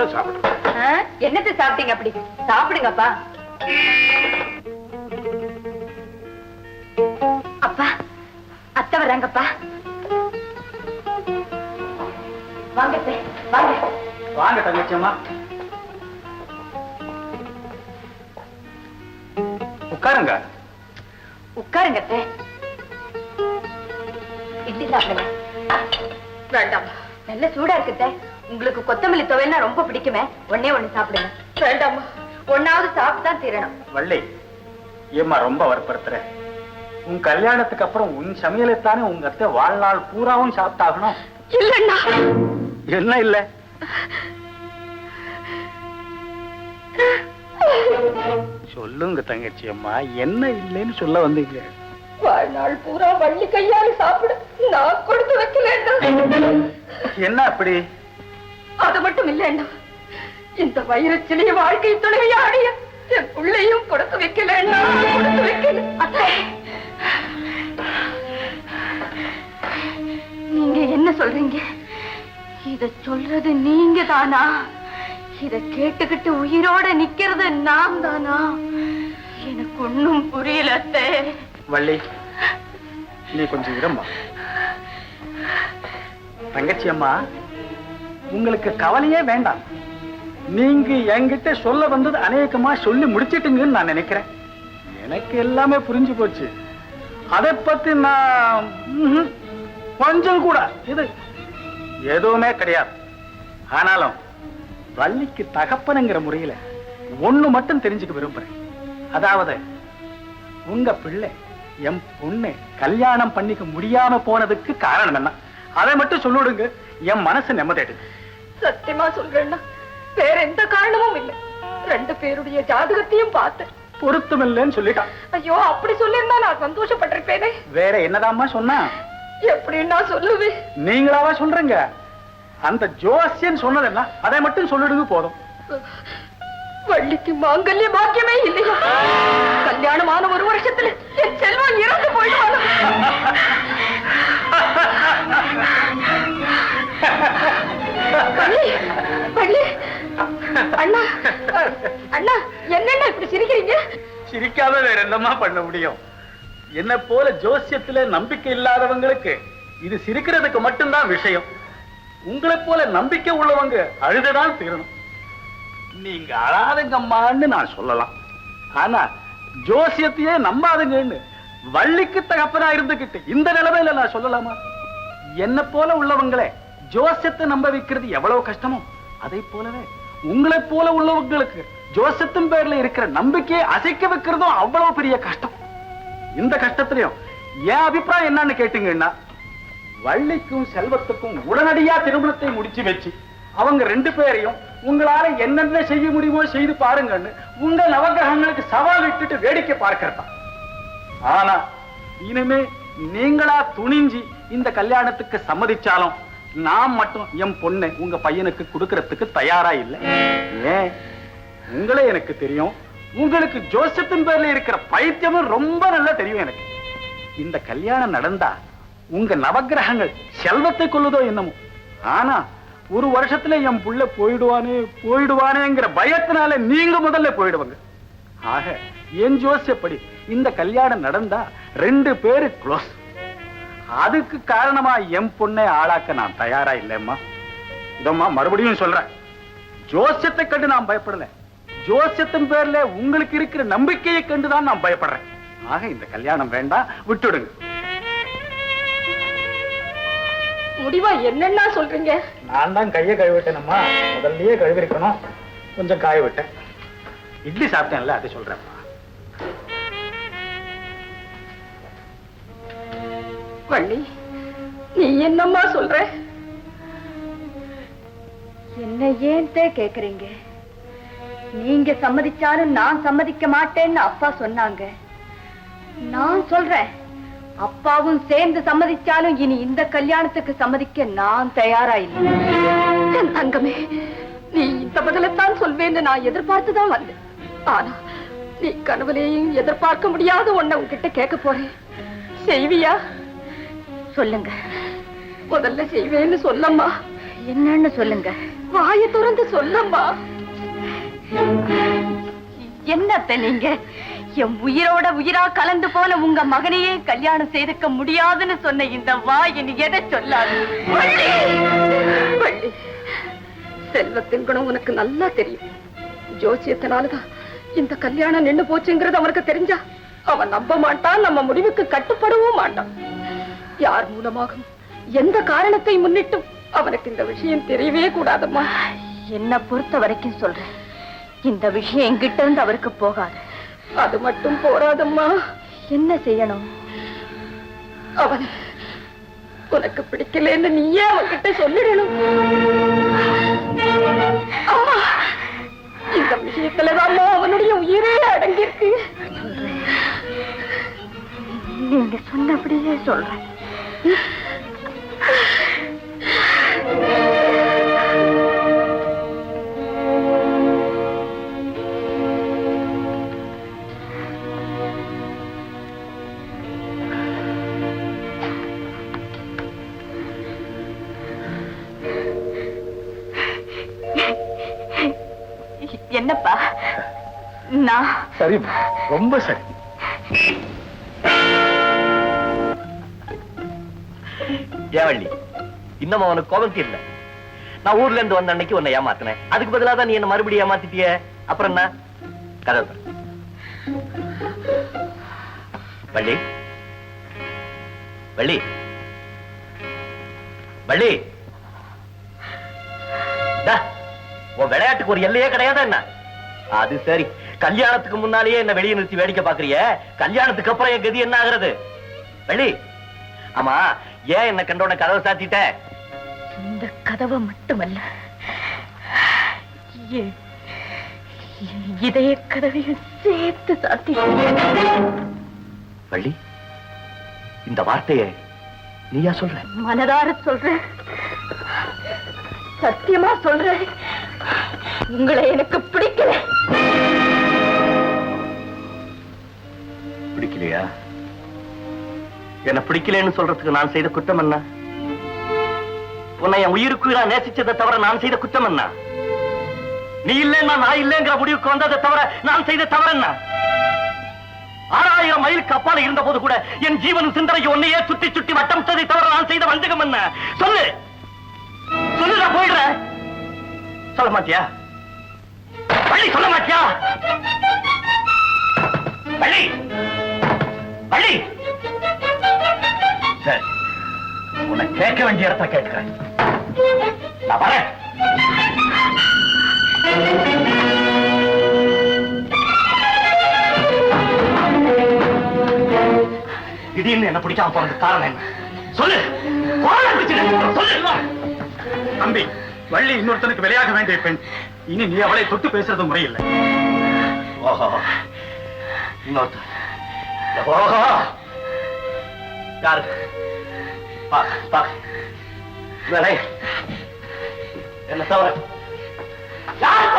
நானும் சாப்பிடுறேன். என்னத்தை சாப்பிட்டீங்க? அப்படி சாப்பிடுங்கப்பா. அப்பா, அத்தை வர்றாங்கப்பா. வாங்க வாங்க. வாங்க தங்கச்சியம்மா, உட்காருங்க. உட்காருங்க அத்தை. இட்லி சாப்பிடுங்க. வேண்டாம், நல்ல சூடா இருக்குதே. உங்களுக்கு கொத்தமல்லி துவையல்னா ரொம்ப பிடிக்குமே, ஒண்ணே ஒண்ணு சாப்பிடுங்க. வேண்டாம், ஒன்னாவது சாப்பிட்டுதான் தீரணும். வள்ளி, ஏம்மா ரொம்ப வற்புறுத்துற? உன் கல்யாணத்துக்கு அப்புறம் உன் சமையலைத்தானே உங்க அத்தை வாழ்நாள் பூராவும் சாப்பிட்டாகணும். இல்லண்ணா. என்ன இல்ல? சொல்லுங்க தங்கச்சி அம்மா, என்ன இல்லைன்னு சொல்ல வந்தீங்க? வாழ்நாள் பூரா வள்ளி கையால சாப்பிட நான் கொடுத்து வைக்கல. என்ன அப்படி? அது மட்டும் இல்லைன்னா, இந்த வைரச்சிலைய வாழ்க்கை துணையா அடைய என் பிள்ளையும் கொடுத்து வைக்கல. கொடுத்து வைக்கல. நீங்க என்ன சொல்றீங்க? இத சொல்றது நீங்க தானா? இத கேட்டுக்கிட்டு உயிரோட நிக்கிறது நான் தானா? எனக்கு ஒண்ணும் புரியல அத்தை. வள்ளி, நீ கொஞ்சம் இரும்மா. தங்கச்சி அம்மா, உங்களுக்கு கவலையே வேண்டாம். நீங்க என்கிட்ட சொல்ல வந்தது அநேகமா சொல்லி முடிச்சிட்டுங்கன்னு நான் நினைக்கிறேன். எனக்கு எல்லாமே புரிஞ்சு போச்சு. அதை பத்தி நான் கொஞ்சம் கூட இது எதுவுமே கிடையாது. ஆனாலும் வள்ளிக்கு தகப்பனுங்கிற முறையில ஒண்ணு மட்டும் தெரிஞ்சுக்க விரும்புறேன். அதாவது, உங்க பிள்ளை என் பொண்ணு கல்யாணம் பண்ணிக்க முடியாம போனதுக்கு காரணம் என்ன? அதை மட்டும் சொல்லிடுங்க, என் மனசு நிம்மதிடு. சத்தியமா சொல்றேன்னா, வேற எந்த காரணமும் இல்லை. ரெண்டு பேருடைய ஜாதகத்தையும் பார்த்து பொருத்தம் இல்லைன்னு சொல்லிட்டான். ஐயோ, அப்படி சொல்லிருந்தா நான் சந்தோஷப்பட்டிருப்பேனே. வேற என்னதாம்மா சொன்னா? எப்படின்னா சொல்லுவேன். நீங்களாவா சொல்றீங்க? அந்த ஜோசியன் சொன்னதெல்லாம் அதை மட்டும் சொல்லிடுங்க போதும். வள்ளிக்கு மாங்கல்ய பாக்கியமே இல்லையா? கல்யாணமான ஒரு வருஷத்துல என் செல்வம் இறந்து போயிடுவாங்க. அண்ணா, அண்ணா, என்னென்ன இப்படி சிரிக்கிறீங்க? சிரிக்காம வேற என்னமா பண்ண முடியும்? என்ன போல ஜோசியத்துல நம்பிக்கை இல்லாதவங்களுக்கு இது சிரிக்கிறதுக்கு மட்டும்தான் விஷயம். உங்களை போல நம்பிக்கை உள்ளவங்க அழுதுதான் தீரணும். நீங்க அழாதுங்கம்மான்னு நான் சொல்லலாம். ஆனா ஜோசியத்தையே நம்பாதுங்கன்னு வள்ளிக்கு தகப்பனா இருந்துகிட்டு இந்த நிலைமையில நான் சொல்லலாமா? என்ன போல உள்ளவங்களே ஜோசியத்தை நம்ப வைக்கிறது எவ்வளவு கஷ்டமோ, அதை போலவே உங்களை போல உள்ளவங்களுக்கு ஜோசியத்தின் பேர்ல இருக்கிற நம்பிக்கையை அசைக்க வைக்கிறதும் அவ்வளவு பெரிய கஷ்டம். இந்த கஷ்டத்திலையும் என் அபிப்பிராயம் என்னன்னு கேட்டீங்கன்னா, வள்ளிக்கும் செல்வத்துக்கும் உடனடியா திருமணத்தை முடிச்சு வச்சு அவங்க ரெண்டு பேரையும் உங்களால என்னென்ன செய்ய முடியுமோ செய்து பாருங்கன்னு உங்க நவகிரகங்களுக்கு சவால் விட்டுட்டு வேடிக்கை பார்க்கிறதா. ஆனா இனிமே நீங்களா துணிஞ்சு இந்த கல்யாணத்துக்கு சம்மதிச்சாலும் நான் மட்டும் என் பொண்ணை உங்க பையனுக்கு கொடுக்கறதுக்கு தயாரா இல்லை. ஏன்? உங்களே எனக்கு தெரியும். உங்களுக்கு ஜோசியத்தின் பேர்ல இருக்கிற பைத்தியமும் ரொம்ப நல்லா தெரியும் எனக்கு. இந்த கல்யாணம் நடந்தா உங்க நவகிரகங்கள் செல்வத்தை கொள்ளுதோ என்னமோ, ஆனா ஒரு வருஷத்துல என் புள்ள போயிடுவானேங்கிற பயத்தினால நீங்க முதல்ல போயிடுவாங்க. ஆக என் ஜோசியப்படி இந்த கல்யாணம் நடந்தா ரெண்டு பேரு க்ளோஸ். அதுக்கு காரணமா என் பொண்ணை ஆளாக்க நான் தயாரா இல்லைம்மா. இதம்மா மறுபடியும் சொல்றேன், ஜோசியத்தை கண்டு நான் பயப்படல. ஜோசியத்தின் பேர்ல உங்களுக்கு இருக்கிற நம்பிக்கையை கண்டுதான் நான் பயப்படுறேன். ஆக இந்த கல்யாணம் வேண்டாம், விட்டுடுங்க. முடிவா என்னன்னா சொல்றீங்க? நான் தான் கையை கழுவிட்டேனம்மா. முதல்லயே கழுவிருக்கணும், கொஞ்சம் காய விட்டேன். இட்லி சாப்பிட்டேன்ல, அதை சொல்றேன். வள்ளி, நீ என்னம்மா சொல்ற? என்ன ஏன் கேக்குறீங்க? நீங்க சம்மதிச்சாலும் நான் சம்மதிக்க மாட்டேன்னு அப்பா சொன்னாங்க. நான் சொல்றேன், அப்பாவும் சேர்ந்து சம்மதிச்சாலும் இனி இந்த கல்யாணத்துக்கு சம்மதிக்க நான் தயாரா இல்லை. தங்கமே, நீ இந்த பதிலத்தான் சொல்வேன்னு நான் எதிர்பார்த்துதான் வந்தேன். ஆனா நீ கனவுலையும் எதிர்பார்க்க முடியாத ஒன்ன உன்கிட்ட கேட்க போறேன். செய்வியா? சொல்லுங்க. முதல்ல செய்வேன்னு சொல்லம்மா. என்னன்னு சொல்லுங்க. வாயை திறந்து சொல்லம்மா. என்னத்த நீங்க என் உயிரோட உயிரா கலந்து போன உங்க மகனையே கல்யாணம் செய்துக்க முடியாதுன்னு சொன்ன இந்த வாய் நீ எதை சொல்லாது? செல்வத்தின் குணம் உனக்கு நல்லா தெரியும். ஜோசியத்தினாலதான் இந்த கல்யாணம் நின்னு போச்சுங்கிறது அவனுக்கு தெரிஞ்சா அவன் நம்ப மாட்டான், நம்ம முடிவுக்கு கட்டுப்படவும் மாட்டான். யார் மூலமாகும் எந்த காரணத்தை முன்னிட்டும் அவனுக்கு இந்த விஷயம் தெரியவே கூடாதம்மா. என்ன பொறுத்த வரைக்கும் சொல்றேன், இந்த விஷயம் எங்கிட்ட இருந்து அவருக்கு போகாது. அது மட்டும் போராதம்மா. என்ன செய்யணும்? அவன் உனக்கு பிடிக்கலன்னு நீயே அவன்கிட்ட சொல்லிடணும். அம்மா, இந்த விஷயத்துலதான் அவனுடைய உயிரே அடங்கியிருக்கு. நீங்க சொன்னபடியே சொல்றேன். என்னப்பா? நான் சரி, ரொம்ப சரி. ஏவள்ளி, இன்னும் அவனுக்கு கோபம் இல்ல. நான் ஊர்ல இருந்து வந்த அன்னைக்கு உன்னை ஏமாத்தினேன். அதுக்கு பதிலா தான் நீ என்ன மறுபடியும் ஏமாத்திட்டிய. அப்புறம் என்ன கதை? வள்ளி, வள்ளி, வள்ளி, உன் விளையாட்டுக்கு ஒரு எல்லையே கிடையாதா என்ன? அது சரி, கல்யாணத்துக்கு முன்னாலேயே என்ன வெளியே நிறுத்தி வேடிக்கை பாக்குறிய, கல்யாணத்துக்கு அப்புறம் என் கதி என்ன ஆகுறது? வள்ளி, ஆமா, ஏன் என்ன கண்டோட கதவை சாத்திட்ட? இந்த கதவை மட்டுமல்ல, இதய கதவையும் சேர்த்து சாத்தி. வள்ளி, இந்த வார்த்தையை நீயா சொல்ற? மனதார சொல்றேன், சத்தியமா சொல்றேன். உங்களை எனக்கு பிடிக்கல. பிடிக்கலையா? என்ன பிடிக்கலன்னு சொல்றதுக்கு நான் செய்த குற்றம் என்ன? உன்னை என் உயிருக்கு நான் நேசிச்சதை தவிர நான் செய்த குற்றம் என்ன? நீ இல்லைன்னா நான் இல்லைங்கிற முடிவுக்கு வந்ததை தவிர நான் செய்த தவறு என்ன? 6000 மைலுக்கு அப்பால இருந்த போது கூட என் ஜீவன் சிந்தனை ஒன்னையே சுத்தி சுத்தி வட்டமிட்டதை தவிர நான் செய்த வஞ்சகம் என்ன? சொல்லு, சொல்லு, நான் போயிடுறேன். சொல்ல மாட்டியா? வள்ளி, சொல்ல மாட்டியா? வள்ளி, வள்ளி, சரி, உன்னை கேட்க வேண்டிய இடத்தை கேட்கிறேன். நான் வரேன். திடீர்னு என்ன பிடிக்காம போறதுக்கு காரணம் என்ன? சொல்லு. சொல்லு. தம்பி, வள்ளி இன்னொருத்தனுக்கு விளையாக வேண்டிய பெண். இனி நீ அவளை தொட்டு பேசுறது முறையில்லை. ஓஹோ, இன்னொருத்தன். ஓஹோ, யாரு? என்ன தவிர யார்?